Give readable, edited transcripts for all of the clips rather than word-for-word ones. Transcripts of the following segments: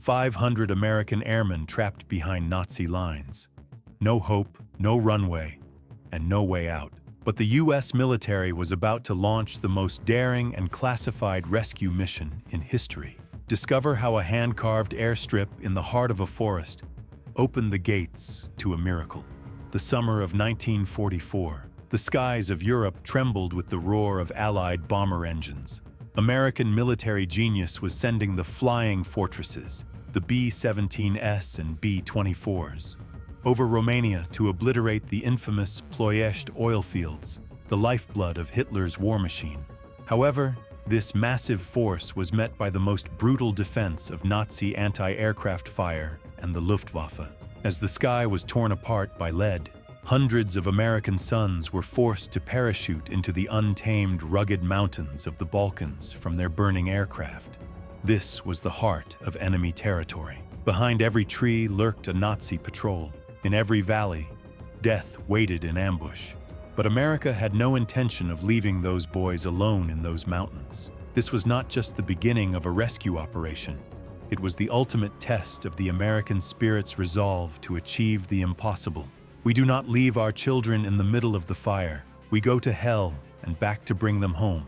500 American airmen trapped behind Nazi lines. No hope, no runway, and no way out. But the U.S. military was about to launch the most daring and classified rescue mission in history. Discover how a hand-carved airstrip in the heart of a forest opened the gates to a miracle. The summer of 1944, the skies of Europe trembled with the roar of Allied bomber engines. American military genius was sending the flying fortresses, the B-17s and B-24s, over Romania to obliterate the infamous Ploiești oil fields, the lifeblood of Hitler's war machine. However, this massive force was met by the most brutal defense of Nazi anti-aircraft fire and the Luftwaffe. As the sky was torn apart by lead, hundreds of American sons were forced to parachute into the untamed, rugged mountains of the Balkans from their burning aircraft. This was the heart of enemy territory. Behind every tree lurked a Nazi patrol. In every valley, death waited in ambush. But America had no intention of leaving those boys alone in those mountains. This was not just the beginning of a rescue operation. It was the ultimate test of the American spirit's resolve to achieve the impossible. We do not leave our children in the middle of the fire. We go to hell and back to bring them home.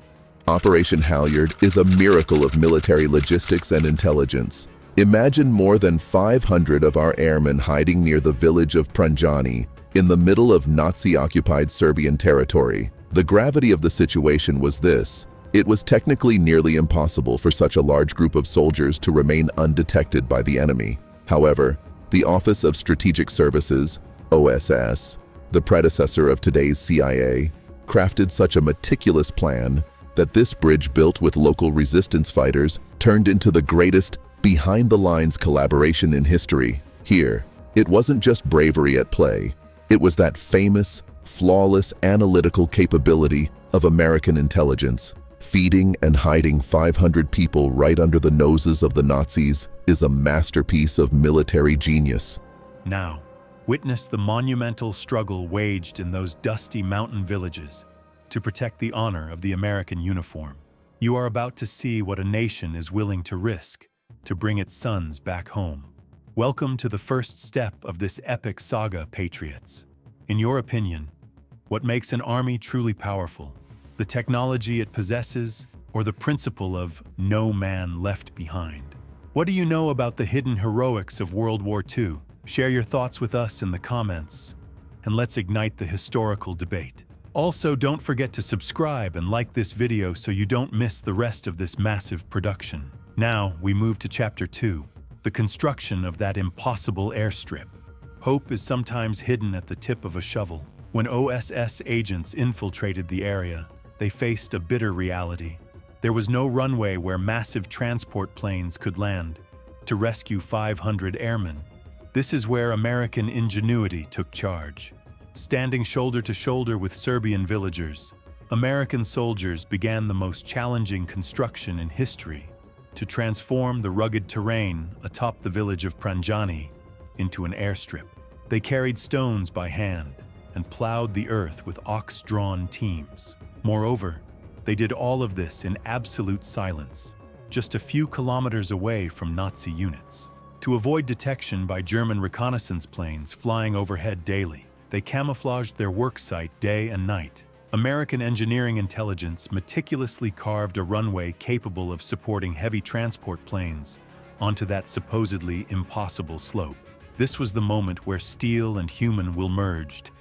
Operation Halyard is a miracle of military logistics and intelligence. Imagine more than 500 of our airmen hiding near the village of Pranjani, in the middle of Nazi-occupied Serbian territory. The gravity of the situation was this: it was technically nearly impossible for such a large group of soldiers to remain undetected by the enemy. However, the Office of Strategic Services, OSS, the predecessor of today's CIA, crafted such a meticulous plan that this bridge built with local resistance fighters turned into the greatest behind-the-lines collaboration in history. Here, it wasn't just bravery at play. It was that famous, flawless analytical capability of American intelligence. Feeding and hiding 500 people right under the noses of the Nazis is a masterpiece of military genius. Now, witness the monumental struggle waged in those dusty mountain villages to protect the honor of the American uniform. You are about to see what a nation is willing to risk to bring its sons back home. Welcome to the first step of this epic saga, patriots. In your opinion, what makes an army truly powerful? The technology it possesses, or the principle of no man left behind? What do you know about the hidden heroics of World War II? Share your thoughts with us in the comments, and let's ignite the historical debate. Also, don't forget to subscribe and like this video so you don't miss the rest of this massive production. Now, we move to Chapter 2, the construction of that impossible airstrip. Hope is sometimes hidden at the tip of a shovel. When OSS agents infiltrated the area, they faced a bitter reality. There was no runway where massive transport planes could land to rescue 500 airmen. This is where American ingenuity took charge. Standing shoulder to shoulder with Serbian villagers, American soldiers began the most challenging construction in history to transform the rugged terrain atop the village of Pranjani into an airstrip. They carried stones by hand and plowed the earth with ox-drawn teams. Moreover, they did all of this in absolute silence, just a few kilometers away from Nazi units. To avoid detection by German reconnaissance planes flying overhead daily, they camouflaged their work site day and night. American engineering intelligence meticulously carved a runway capable of supporting heavy transport planes onto that supposedly impossible slope. This was the moment where steel and human will merged,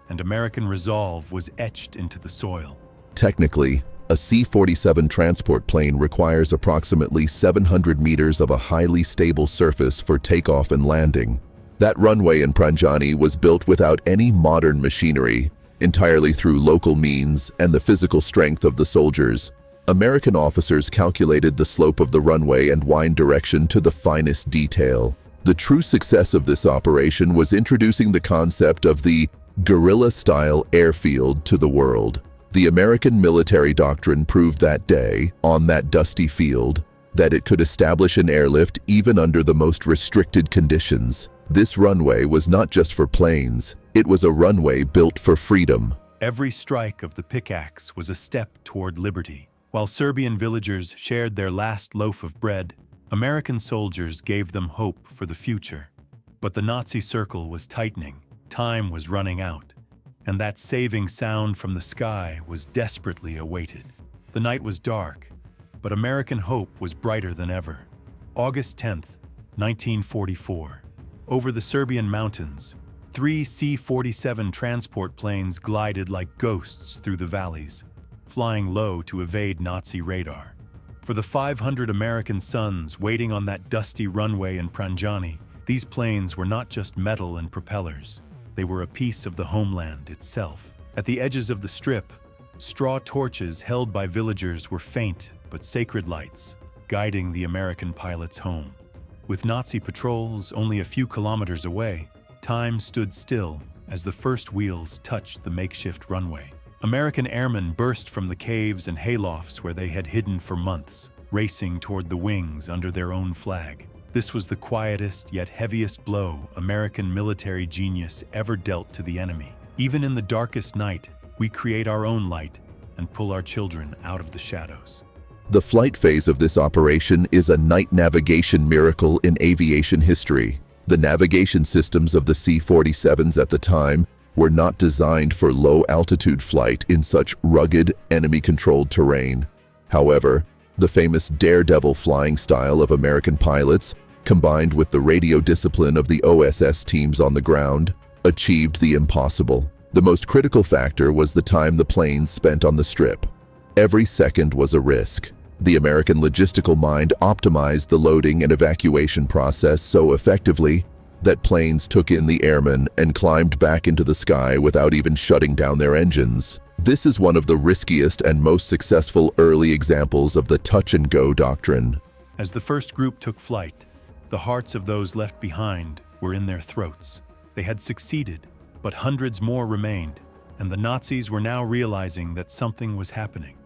and American resolve was etched into the soil. Technically, a C-47 transport plane requires approximately 700 meters of a highly stable surface for takeoff and landing. That runway in Pranjani was built without any modern machinery, entirely through local means and the physical strength of the soldiers. American officers calculated the slope of the runway and wind direction to the finest detail. The true success of this operation was introducing the concept of the guerrilla-style airfield to the world. The American military doctrine proved that day, on that dusty field, that it could establish an airlift even under the most restricted conditions. This runway was not just for planes, it was a runway built for freedom. Every strike of the pickaxe was a step toward liberty. While Serbian villagers shared their last loaf of bread, American soldiers gave them hope for the future. But the Nazi circle was tightening, time was running out, and that saving sound from the sky was desperately awaited. The night was dark, but American hope was brighter than ever. August 10th, 1944. Over the Serbian mountains, 3 C-47 transport planes glided like ghosts through the valleys, flying low to evade Nazi radar. For the 500 American sons waiting on that dusty runway in Pranjani, these planes were not just metal and propellers. They were a piece of the homeland itself. At the edges of the strip, straw torches held by villagers were faint but sacred lights, guiding the American pilots home. With Nazi patrols only a few kilometers away, time stood still as the first wheels touched the makeshift runway. American airmen burst from the caves and haylofts where they had hidden for months, racing toward the wings under their own flag. This was the quietest yet heaviest blow American military genius ever dealt to the enemy. Even in the darkest night, we create our own light and pull our children out of the shadows. The flight phase of this operation is a night navigation miracle in aviation history. The navigation systems of the C-47s at the time were not designed for low-altitude flight in such rugged, enemy-controlled terrain. However, the famous daredevil flying style of American pilots, combined with the radio discipline of the OSS teams on the ground, achieved the impossible. The most critical factor was the time the planes spent on the strip. Every second was a risk. The American logistical mind optimized the loading and evacuation process so effectively that planes took in the airmen and climbed back into the sky without even shutting down their engines. This is one of the riskiest and most successful early examples of the touch-and-go doctrine. As the first group took flight, the hearts of those left behind were in their throats. They had succeeded, but hundreds more remained, and the Nazis were now realizing that something was happening.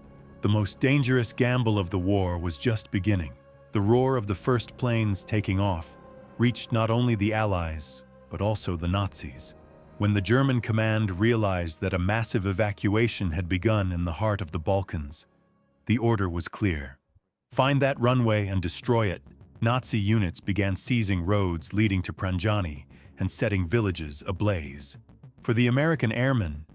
The most dangerous gamble of the war was just beginning. The roar of the first planes taking off reached not only the Allies, but also the Nazis. When the German command realized that a massive evacuation had begun in the heart of the Balkans, the order was clear. Find that runway and destroy it. Nazi units began seizing roads leading to Pranjani and setting villages ablaze. For the American airmen,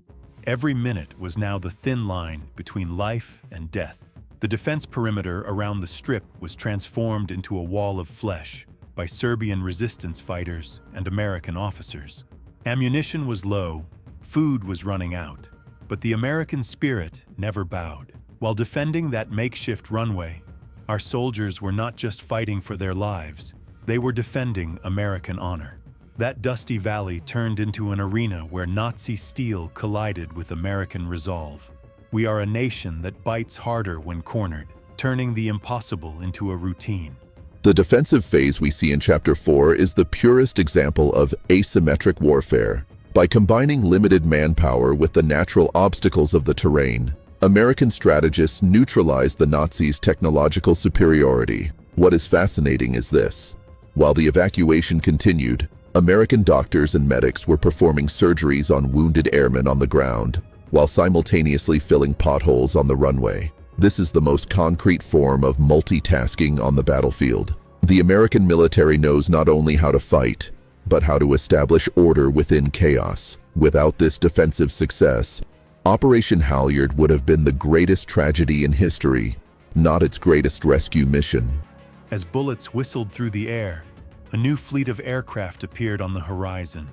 every minute was now the thin line between life and death. The defense perimeter around the strip was transformed into a wall of flesh by Serbian resistance fighters and American officers. Ammunition was low, food was running out, but the American spirit never bowed. While defending that makeshift runway, our soldiers were not just fighting for their lives, they were defending American honor. That dusty valley turned into an arena where Nazi steel collided with American resolve. We are a nation that bites harder when cornered, turning the impossible into a routine. The defensive phase we see in Chapter 4 is the purest example of asymmetric warfare. By combining limited manpower with the natural obstacles of the terrain, American strategists neutralized the Nazis' technological superiority. What is fascinating is this. While the evacuation continued, American doctors and medics were performing surgeries on wounded airmen on the ground, while simultaneously filling potholes on the runway. This is the most concrete form of multitasking on the battlefield. The American military knows not only how to fight, but how to establish order within chaos. Without this defensive success, Operation Halyard would have been the greatest tragedy in history, not its greatest rescue mission. As bullets whistled through the air, a new fleet of aircraft appeared on the horizon.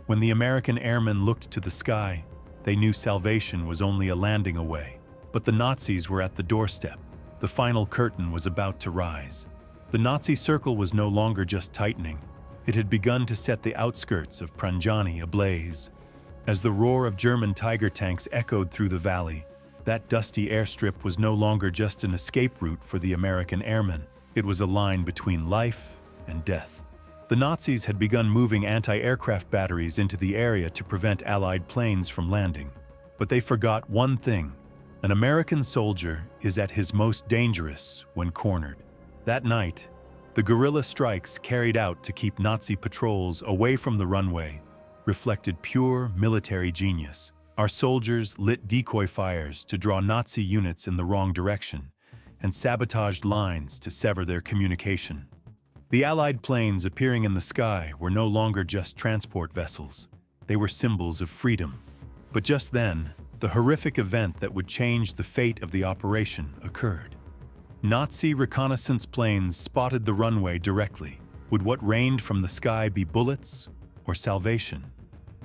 When the American airmen looked to the sky, they knew salvation was only a landing away. But the Nazis were at the doorstep. The final curtain was about to rise. The Nazi circle was no longer just tightening. It had begun to set the outskirts of Pranjani ablaze. As the roar of German Tiger tanks echoed through the valley, that dusty airstrip was no longer just an escape route for the American airmen. It was a line between life and death. The Nazis had begun moving anti-aircraft batteries into the area to prevent Allied planes from landing. But they forgot one thing. An American soldier is at his most dangerous when cornered. That night, the guerrilla strikes carried out to keep Nazi patrols away from the runway reflected pure military genius. Our soldiers lit decoy fires to draw Nazi units in the wrong direction, and sabotaged lines to sever their communication. The Allied planes appearing in the sky were no longer just transport vessels. They were symbols of freedom. But just then, the horrific event that would change the fate of the operation occurred. Nazi reconnaissance planes spotted the runway directly. Would what rained from the sky be bullets or salvation?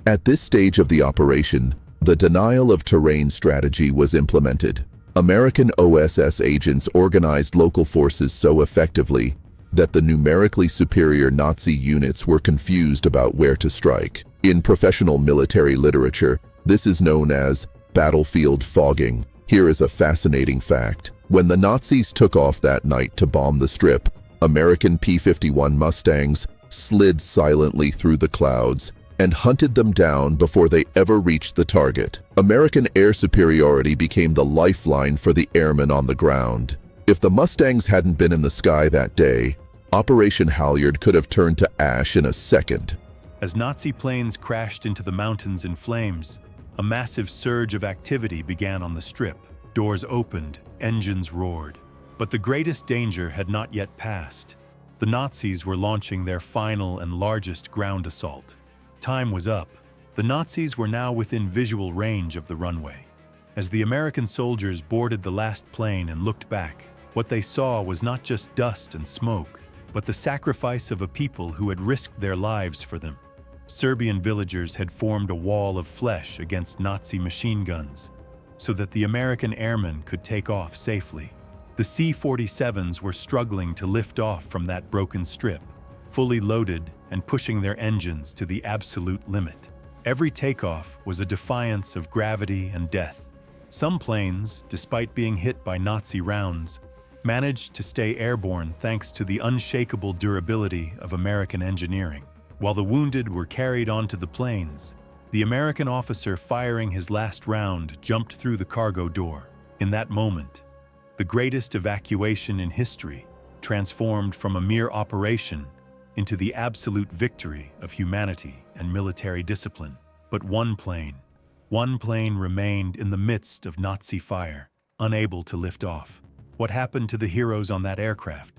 At this stage of the operation, the denial of terrain strategy was implemented. American OSS agents organized local forces so effectively that the numerically superior Nazi units were confused about where to strike. In professional military literature, this is known as battlefield fogging. Here is a fascinating fact. When the Nazis took off that night to bomb the Strip, American P-51 Mustangs slid silently through the clouds and hunted them down before they ever reached the target. American air superiority became the lifeline for the airmen on the ground. If the Mustangs hadn't been in the sky that day, Operation Halyard could have turned to ash in a second. As Nazi planes crashed into the mountains in flames, a massive surge of activity began on the Strip. Doors opened, engines roared. But the greatest danger had not yet passed. The Nazis were launching their final and largest ground assault. Time was up. The Nazis were now within visual range of the runway. As the American soldiers boarded the last plane and looked back, what they saw was not just dust and smoke, but the sacrifice of a people who had risked their lives for them. Serbian villagers had formed a wall of flesh against Nazi machine guns so that the American airmen could take off safely. The C-47s were struggling to lift off from that broken strip, fully loaded and pushing their engines to the absolute limit. Every takeoff was a defiance of gravity and death. Some planes, despite being hit by Nazi rounds, managed to stay airborne thanks to the unshakable durability of American engineering. While the wounded were carried onto the planes, the American officer firing his last round jumped through the cargo door. In that moment, the greatest evacuation in history transformed from a mere operation into the absolute victory of humanity and military discipline. But one plane remained in the midst of Nazi fire, unable to lift off. What happened to the heroes on that aircraft?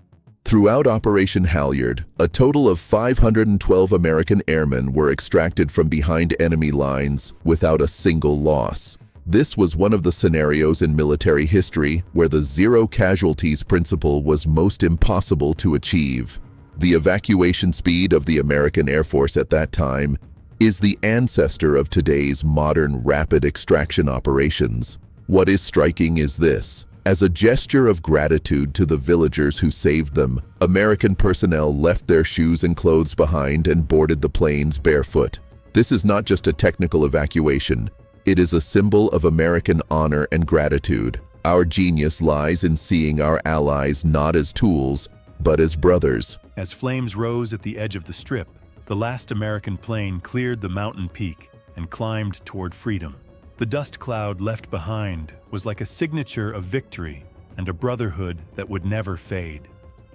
Throughout Operation Halyard, a total of 512 American airmen were extracted from behind enemy lines without a single loss. This was one of the scenarios in military history where the zero casualties principle was most impossible to achieve. The evacuation speed of the American Air Force at that time is the ancestor of today's modern rapid extraction operations. What is striking is this. As a gesture of gratitude to the villagers who saved them, American personnel left their shoes and clothes behind and boarded the planes barefoot. This is not just a technical evacuation. It is a symbol of American honor and gratitude. Our genius lies in seeing our allies not as tools, but as brothers. As flames rose at the edge of the Strip, the last American plane cleared the mountain peak and climbed toward freedom. The dust cloud left behind was like a signature of victory and a brotherhood that would never fade.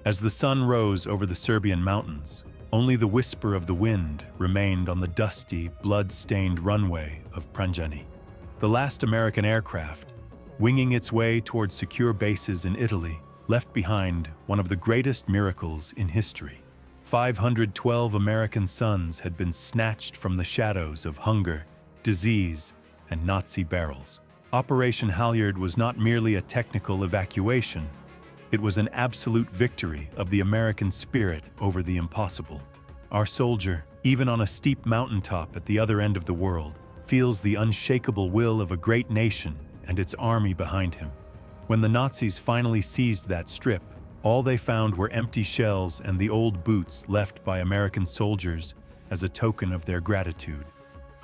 As the sun rose over the Serbian mountains, only the whisper of the wind remained on the dusty, blood-stained runway of Pranjani. The last American aircraft, winging its way toward secure bases in Italy, left behind one of the greatest miracles in history. 512 American sons had been snatched from the shadows of hunger, disease, and Nazi barrels. Operation Halyard was not merely a technical evacuation. It was an absolute victory of the American spirit over the impossible. Our soldier, even on a steep mountaintop at the other end of the world, feels the unshakable will of a great nation and its army behind him. When the Nazis finally seized that strip, all they found were empty shells and the old boots left by American soldiers as a token of their gratitude.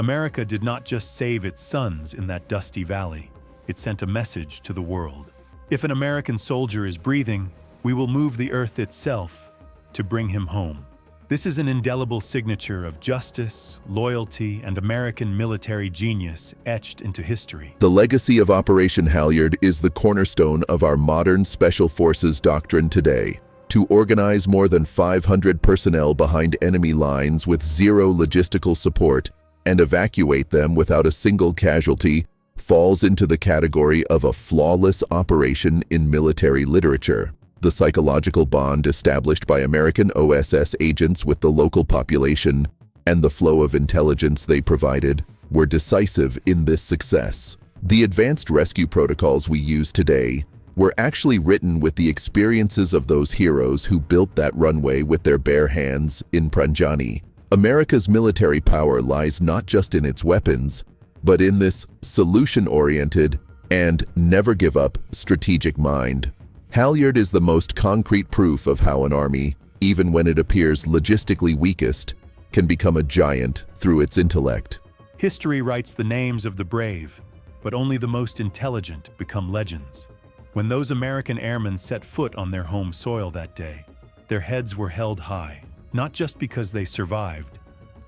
America did not just save its sons in that dusty valley, it sent a message to the world. If an American soldier is breathing, we will move the earth itself to bring him home. This is an indelible signature of justice, loyalty, and American military genius etched into history. The legacy of Operation Halyard is the cornerstone of our modern Special Forces doctrine today. To organize more than 500 personnel behind enemy lines with zero logistical support and evacuate them without a single casualty falls into the category of a flawless operation in military literature. The psychological bond established by American OSS agents with the local population and the flow of intelligence they provided were decisive in this success. The advanced rescue protocols we use today were actually written with the experiences of those heroes who built that runway with their bare hands in Pranjani. America's military power lies not just in its weapons, but in this solution-oriented and never-give-up strategic mind. Halyard is the most concrete proof of how an army, even when it appears logistically weakest, can become a giant through its intellect. History writes the names of the brave, but only the most intelligent become legends. When those American airmen set foot on their home soil that day, their heads were held high, not just because they survived,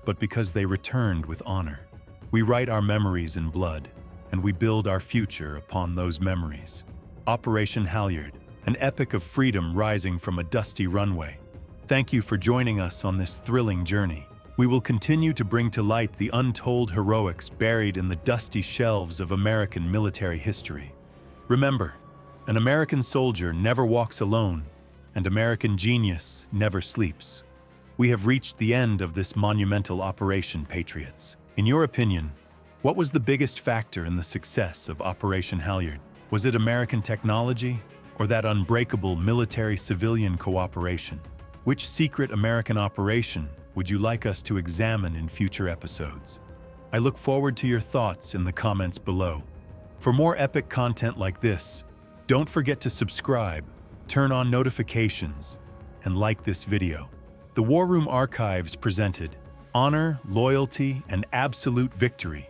but because they returned with honor. We write our memories in blood, and we build our future upon those memories. Operation Halyard, an epic of freedom rising from a dusty runway. Thank you for joining us on this thrilling journey. We will continue to bring to light the untold heroics buried in the dusty shelves of American military history. Remember, an American soldier never walks alone, and American genius never sleeps. We have reached the end of this monumental Operation Patriots. In your opinion, what was the biggest factor in the success of Operation Halyard? Was it American technology, or that unbreakable military-civilian cooperation? Which secret American operation would you like us to examine in future episodes? I look forward to your thoughts in the comments below. For more epic content like this, don't forget to subscribe, turn on notifications, and like this video. The War Room Archives presented Honor, Loyalty, and Absolute Victory,